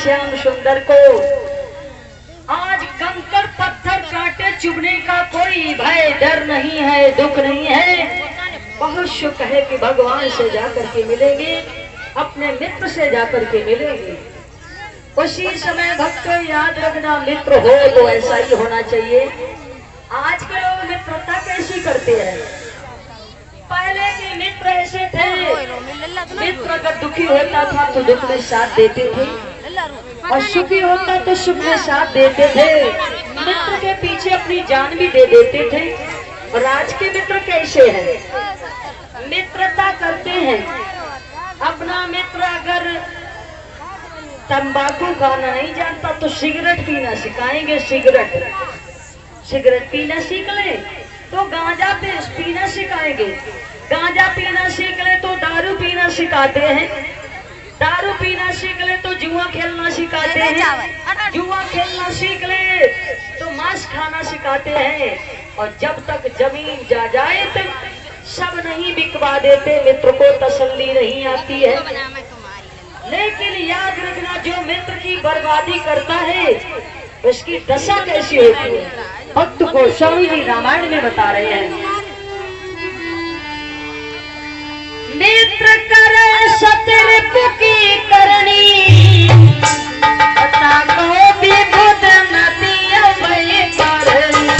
श्याम सुंदर को आज कंकड़ पत्थर कांटे चुभने का कोई भय डर नहीं है, दुख नहीं है। बहुत सुख है कि भगवान से जाकर के मिलेंगे, अपने मित्र से जाकर के मिलेंगे। उसी समय भक्तों याद रखना, मित्र हो तो ऐसा ही होना चाहिए। आज के लोग मित्रता कैसी करते हैं? पहले के मित्र ऐसे थे, मित्र अगर दुखी होता था तो दुख में साथ देते थे और सुखी होता तो सुख में साथ देते थे। मित्र के पीछे अपनी जान भी दे देते थे। और आज के मित्र कैसे हैं? मित्रता करते हैं। अपना मित्र अगर तंबाकू खाना नहीं जानता तो सिगरेट पीना सिखाएंगे। सिगरेट पीना सीख ले तो गांजा पीना सिखाएंगे। गांजा पीना सीख ले तो दारू पीना सिखाते हैं। दारू पीना सीख ले तो जुआ खेलना सिखाते हैं। जुआ खेलना सीख ले तो मांस खाना सिखाते हैं। और जब तक जमीन जायदाद सब नहीं बिकवा देते, मित्र को तसल्ली नहीं आती है। लेकिन याद रखना, जो मित्र की बर्बादी करता है उसकी दशा कैसी होती है, भक्त गोस्वामी जी रामायण में बता रहे हैं। मित्र करे सतर्प की करनी, पता को विभुत नदी अभय करनी।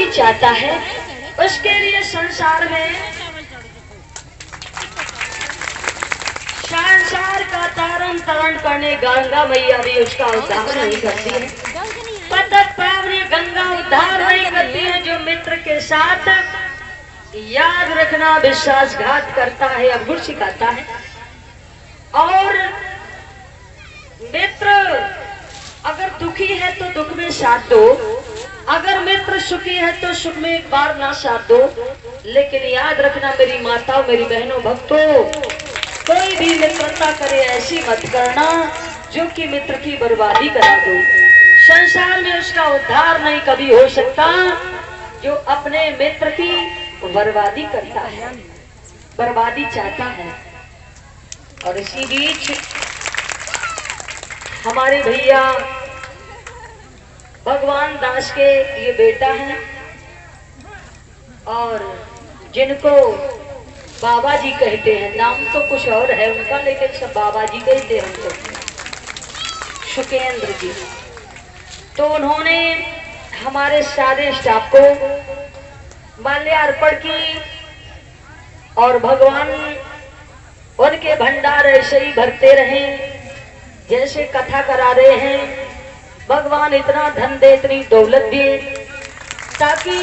चाहता है उसके लिए संसार का तारण तरण करने गंगा मैया भी उसका उद्धार नहीं करती है। पतत पावनी गंगा उद्धार नहीं करती है। जो मित्र के साथ याद रखना विश्वासघात करता है, अवगुण सिखाता है। और मित्र अगर दुखी है तो दुख में साथ दो, अगर मित्र सुखी है तो सुख में एक बार ना साथ दो। लेकिन याद रखना मेरी माताओं, मेरी बहनों, भक्तों, कोई भी मित्रता करे ऐसी मत करना जो कि मित्र की बर्बादी करा दो। संसार में उसका उद्धार नहीं कभी हो सकता जो अपने मित्र की बर्बादी करता है, बर्बादी चाहता है। और इसी बीच हमारे भैया भगवान दास के ये बेटा है और जिनको बाबा जी कहते हैं, नाम तो कुछ और है उनका लेकिन सब बाबा जी कहते हैं उनको, सुकेंद्र जी। तो उन्होंने हमारे सारे स्टाफ को माल्यार्पण की और भगवान उनके भंडार ऐसे ही भरते रहे जैसे कथा करा रहे हैं। भगवान इतना धन दे, इतनी दौलत दे, ताकि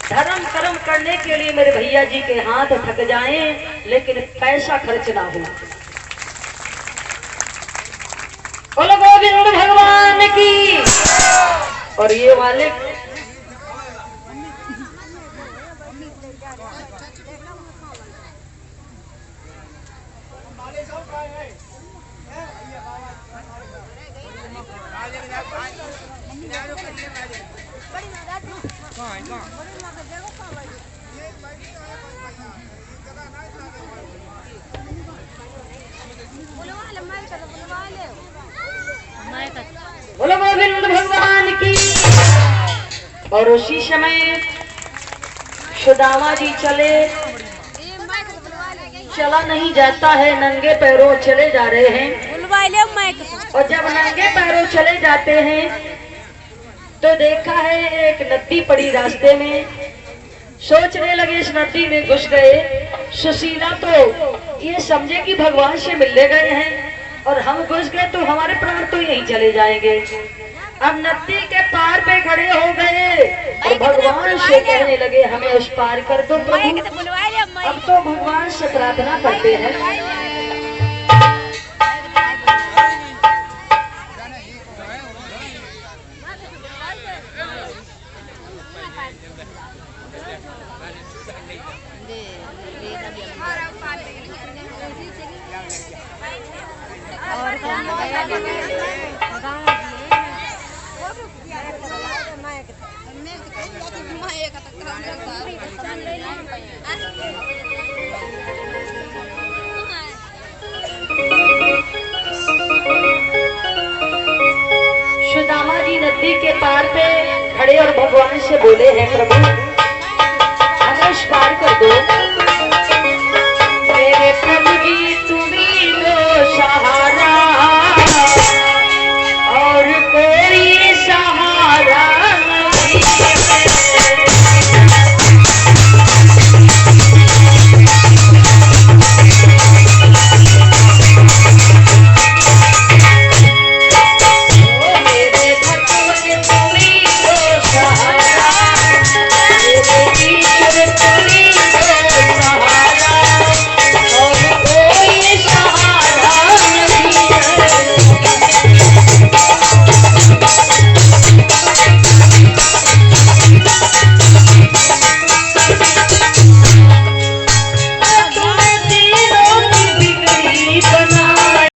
धर्म कर्म करने के लिए मेरे भैया जी के हाथ थक जाएं लेकिन पैसा खर्च ना हो। बोलो गोविंद भगवान की। और ये वाले बोलो गोविंद भगवान की। और उसी समय सुदामा जी चले, चला नहीं जाता है, नंगे पैरों चले जा रहे हैं। और जब नंगे पैरों चले जाते हैं तो देखा है एक नदी पड़ी रास्ते में। सोचने लगे इस नदी में घुस गए। सुशीला तो ये समझे कि भगवान से मिलने गए हैं और हम घुस गए तो हमारे प्राण तो यहीं चले जाएंगे। अब नदी के पार पे खड़े हो गए भगवान से कहने लगे हमें उस पार कर दो प्रभु। अब तो भगवान से प्रार्थना करते हैं। सुदामा जी नदी के पार पे खड़े और भगवान से बोले हैं प्रभु हमें इस पार कर दो। मेरे प्रभु जी तुम्ही तो सहारा